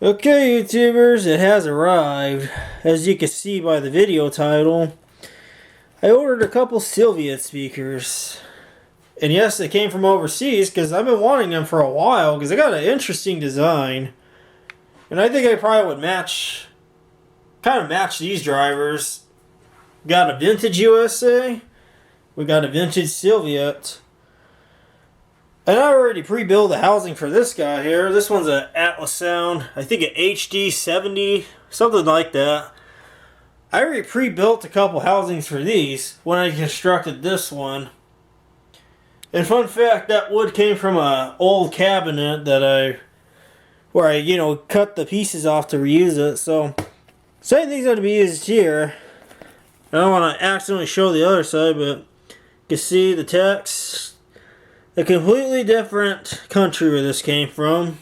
Okay, YouTubers, it has arrived. As you can see by the video title, I ordered a couple Sylviet speakers. And yes, they came from overseas because I've been wanting them for a while because they got an interesting design. And I think I probably would kind of match these drivers. Got a vintage USA, we got a vintage Sylviet. And I already pre-built the housing for this guy here. This one's an Atlas Sound. I think an HD 70, something like that. I already pre-built a couple housings for these when I constructed this one. And fun fact, that wood came from an old cabinet where I cut the pieces off to reuse it. So, same thing's going to be used here. I don't want to accidentally show the other side, but you can see the text. A completely different country where this came from.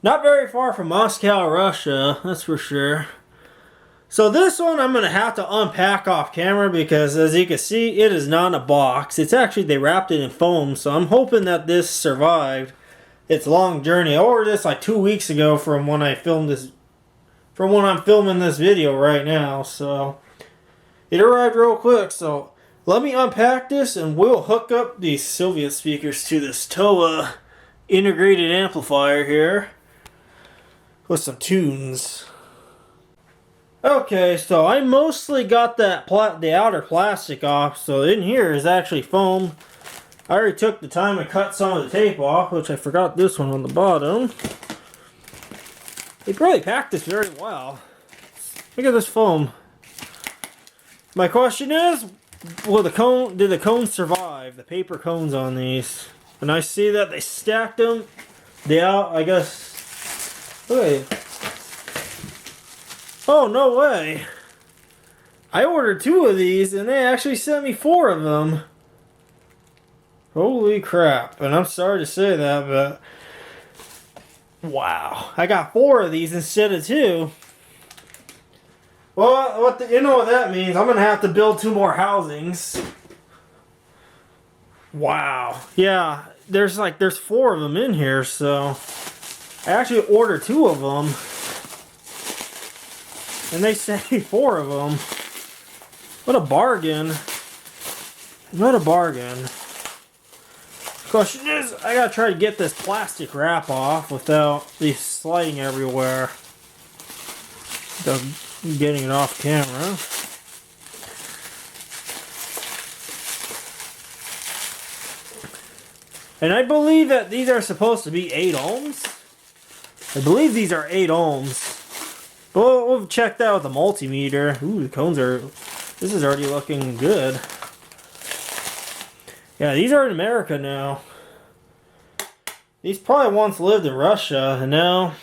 Not very far from Moscow, Russia, that's for sure. So this one I'm going to have to unpack off camera because as you can see, it is not in a box. It's actually, they wrapped it in foam, so I'm hoping that this survived its long journey. I ordered this like 2 weeks ago from when I filmed this, from when I'm filming this video right now, so it arrived real quick. So let me unpack this and we'll hook up these Sylviet speakers to this TOA integrated amplifier here with some tunes. Okay, so I mostly got the outer plastic off, so in here is actually foam. I already took the time to cut some of the tape off, which I forgot this one on the bottom. They probably packed this very well. Look at this foam. My question is, did the cones survive? The paper cones on these. And I see that they stacked them. I guess. Wait. Oh, no way. I ordered 2 of these and they actually sent me 4 of them. Holy crap. And I'm sorry to say that, but wow. I got 4 of these instead of 2. Well, you know what that means? I'm going to have to build 2 more housings. Wow. Yeah, there's 4 of them in here, so I actually ordered 2 of them. And they sent me 4 of them. What a bargain. What a bargain. Question is, I gotta try to get this plastic wrap off without these sliding everywhere. Getting it off camera. And I believe that these are supposed to be 8 ohms. I believe these are 8 ohms. But we'll check that with the multimeter. Ooh, the cones are... This is already looking good. Yeah, these are in America now. These probably once lived in Russia, and now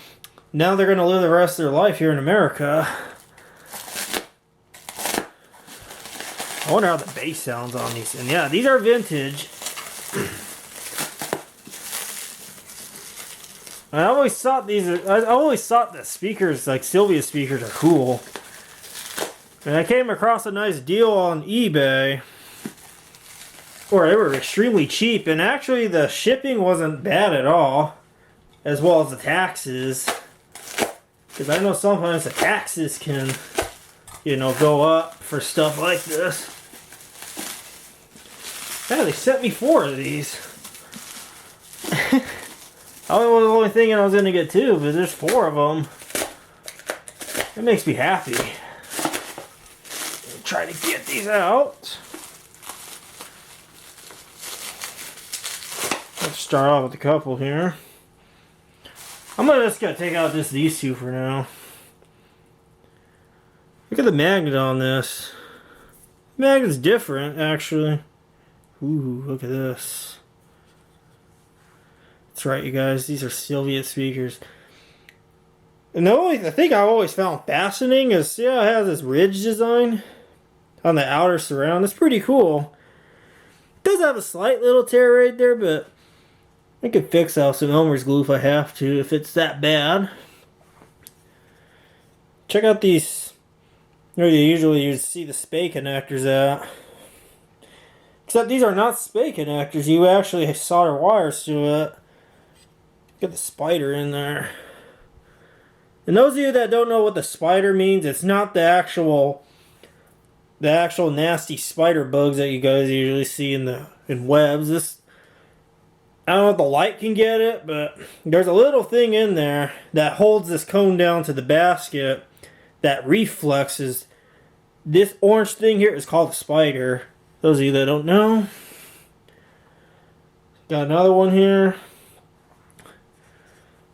they're going to live the rest of their life here in America. I wonder how the bass sounds on these. And yeah, these are vintage. I always thought the speakers, like Sylviet speakers, are cool. And I came across a nice deal on eBay. Or they were extremely cheap, and actually the shipping wasn't bad at all. As well as the taxes. Because I know sometimes the taxes can, go up for stuff like this. Yeah, they sent me 4 of these. I was only thinking I was going to get 2, but there's 4 of them. That makes me happy. Try to get these out. Let's start off with a couple here. I'm just going to take out these 2 for now. Look at the magnet on this. The magnet's different, actually. Ooh, look at this. That's right, you guys. These are Sylviet speakers. And the only thing I've always found fascinating is, see how it has this ridge design on the outer surround? It's pretty cool. It does have a slight little tear right there, but I could fix out some Elmer's glue if I have to, if it's that bad. Check out these, where you see the spay connectors at. Except these are not spay connectors. You actually solder wires to it. Get the spider in there. And those of you that don't know what the spider means, it's not the actual nasty spider bugs that you guys usually see in webs. This, I don't know if the light can get it, but there's a little thing in there that holds this cone down to the basket that reflexes. This orange thing here is called a spider. Those of you that don't know. Got another one here.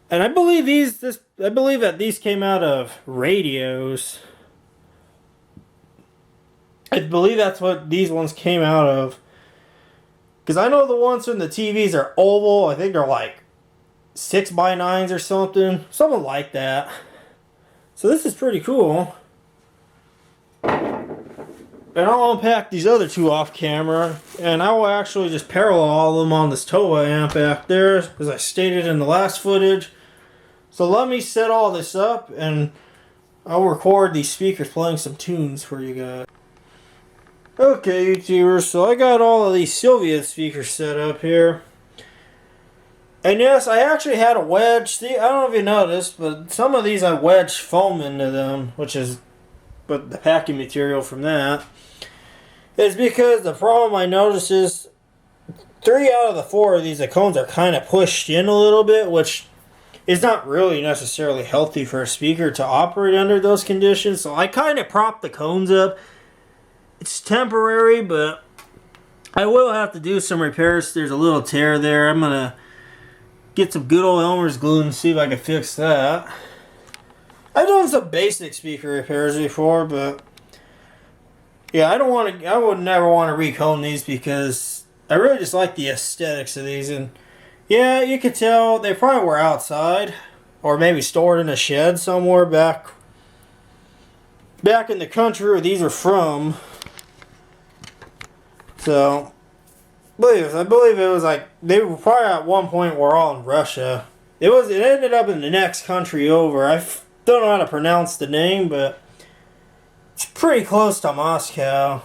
And I believe that these came out of radios. I believe that's what these ones came out of. Because I know the ones from the TVs are oval. I think they're like 6x9s or something. Something like that. So this is pretty cool. And I'll unpack these other two off camera. And I will actually just parallel all of them on this Towa amp back there. As I stated in the last footage. So let me set all this up. And I'll record these speakers playing some tunes for you guys. Okay, YouTubers, so I got all of these Sylvia speakers set up here. And yes, I actually had a wedge. See, I don't know if you noticed, but some of these I wedged foam into them, but the packing material from that is because the problem I noticed is 3 out of the 4 of these, the cones are kind of pushed in a little bit, which is not really necessarily healthy for a speaker to operate under those conditions. So I kind of propped the cones up. It's temporary, but I will have to do some repairs. There's a little tear there. I'm going to get some good old Elmer's glue and see if I can fix that. I've done some basic speaker repairs before, but yeah, I would never want to recone these because I really just like the aesthetics of these. And yeah, you could tell they probably were outside or maybe stored in a shed somewhere back in the country where these are from. So, I believe it was like, they were probably at one point were all in Russia. It ended up in the next country over. I don't know how to pronounce the name, but it's pretty close to Moscow.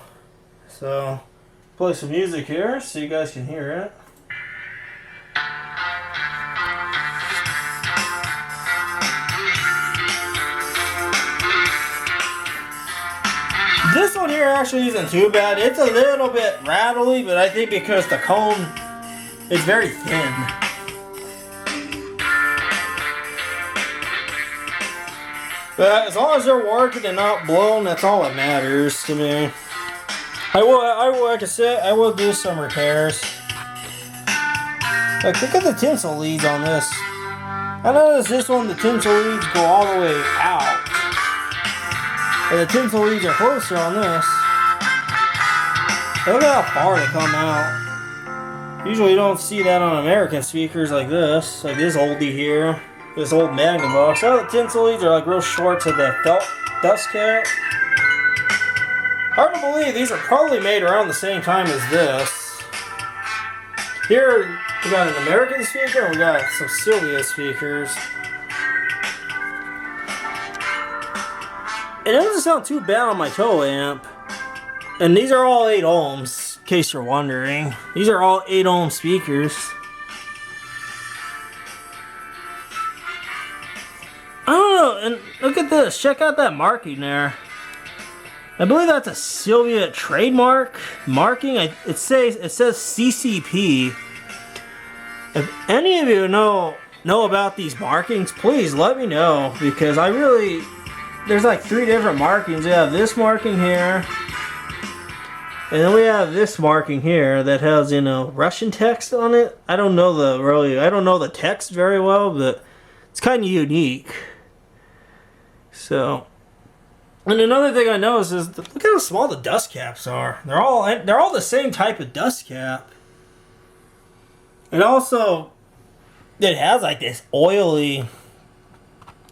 So, play some music here so you guys can hear it. This one here actually isn't too bad. It's a little bit rattly, but I think because the cone is very thin. But as long as they're working and not blown, that's all that matters to me. I will, like I said, I will do some repairs. Like, look at the tinsel leads on this. I noticed this one, the tinsel leads go all the way out. And the tinsel leads are closer on this. Look at how far they come out. Usually you don't see that on American speakers like this oldie here. This old Magnavox. Oh, the tinsel leads are like real short to the dust cap. Hard to believe these are probably made around the same time as this. Here we got an American speaker and we got some Sylvia speakers. It doesn't sound too bad on my Towa amp. And these are all 8 ohms, in case you're wondering. These are all 8 ohm speakers. I don't know, and look at this. Check out that marking there. I believe that's a Sylvia trademark marking. It says CCP. If any of you know about these markings, please let me know, because there's like 3 different markings. We have this marking here, and then we have this marking here that has, Russian text on it. I don't know the text very well, but it's kind of unique. So, and another thing I noticed is look how small the dust caps are. They're all the same type of dust cap. And also, it has like this oily.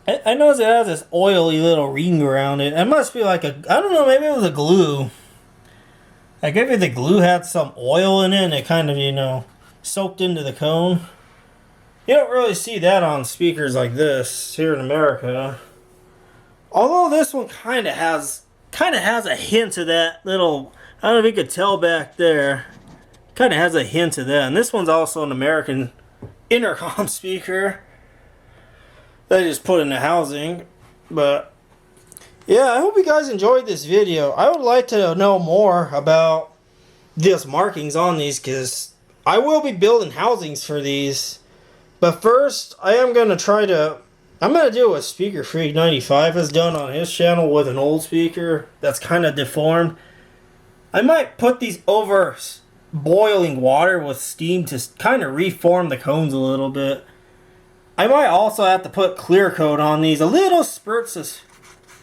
I noticed it has this oily little ring around it. It must be like I don't know, maybe it was a glue. Like maybe the glue had some oil in it and it kind of, soaked into the cone. You don't really see that on speakers like this here in America. Although this one kind of has a hint of that little, I don't know if you could tell back there. Kind of has a hint of that. And this one's also an American intercom speaker that I just put in the housing. But yeah, I hope you guys enjoyed this video. I would like to know more about these markings on these, because I will be building housings for these. But first, I'm going to do what Speaker Freak 95 has done on his channel with an old speaker that's kind of deformed. I might put these over boiling water with steam to kind of reform the cones a little bit. I might also have to put clear coat on these, a little spurts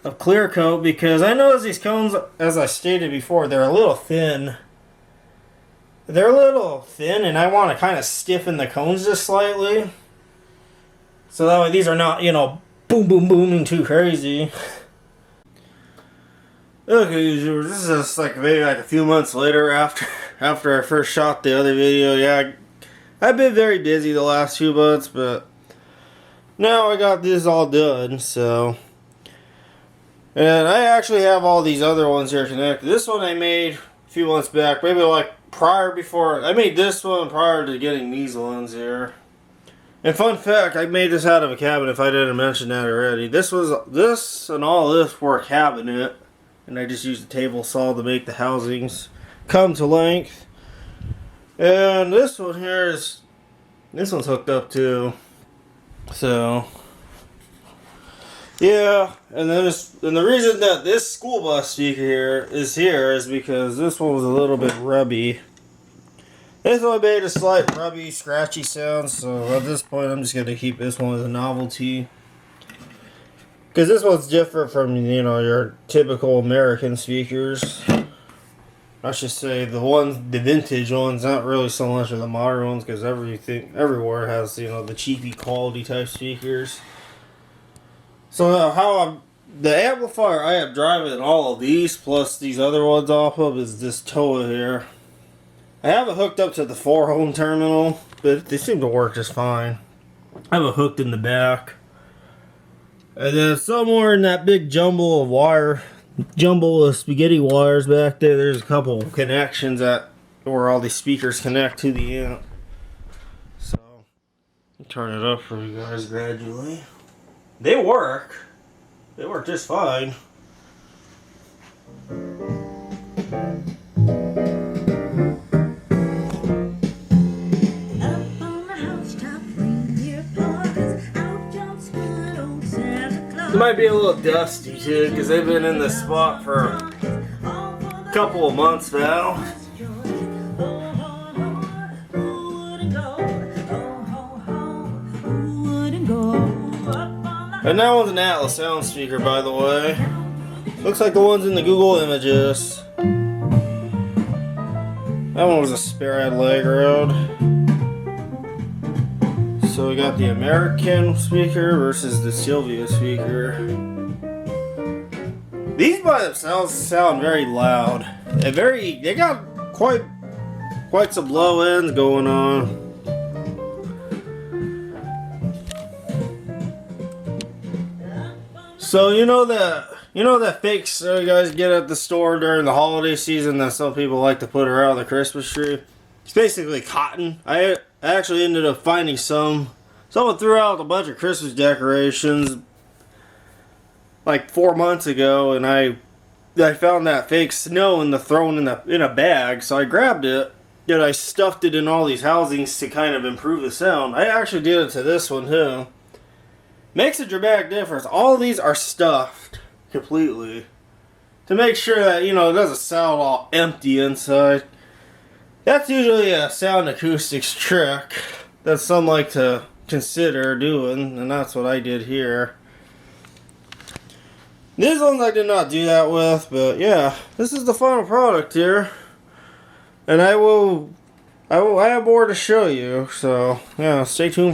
of clear coat, because I notice these cones, as I stated before, they're a little thin. They're a little thin, and I want to kind of stiffen the cones just slightly. So that way these are not, boom, boom, booming too crazy. Okay, this is just maybe a few months later after I first shot the other video. Yeah, I've been very busy the last few months, but now I got this all done, so. And I actually have all these other ones here connected. This one I made a few months back, maybe I made this one prior to getting these ones here. And fun fact, I made this out of a cabinet, if I didn't mention that already. This and all this were a cabinet, and I just used a table saw to make the housings come to length. And this one here this one's hooked up too. So yeah, and the reason that this school bus speaker here is because this one was a little bit rubby. This one made a slight rubby, scratchy sound, so at this point I'm just going to keep this one as a novelty. Because this one's different from, your typical American speakers. I should say the vintage ones, not really so much of the modern ones, because everywhere has, the cheapy quality type speakers. So the amplifier I have driving all of these, plus these other ones off of, is this Toa here. I have it hooked up to the 4-ohm terminal, but they seem to work just fine. I have it hooked in the back. And then somewhere in that big jumble of spaghetti wires back there, there's a couple connections where all these speakers connect to the amp. So, I'll turn it up for you guys gradually. They work. They work just fine. It might be a little dusty too, because they've been in this spot for a couple of months now. And that one's an Atlas sound speaker, by the way. Looks like the ones in the Google images. That one was a spare head leg road. So we got the American speaker versus the Sylvia speaker. These by themselves sound very loud. They got quite some low ends going on. So you know that fake snow you guys get at the store during the holiday season that some people like to put around the Christmas tree? It's basically cotton. I actually ended up finding some. Someone threw out a bunch of Christmas decorations like 4 months ago, and I found that fake snow thrown in a bag, so I grabbed it and I stuffed it in all these housings to kind of improve the sound. I actually did it to this one too. Makes a dramatic difference. All of these are stuffed completely to make sure that it doesn't sound all empty inside. That's usually a sound acoustics trick that some like to consider doing, and that's what I did here. These ones I did not do that with, but yeah, this is the final product here, and I have more to show you. So yeah, stay tuned for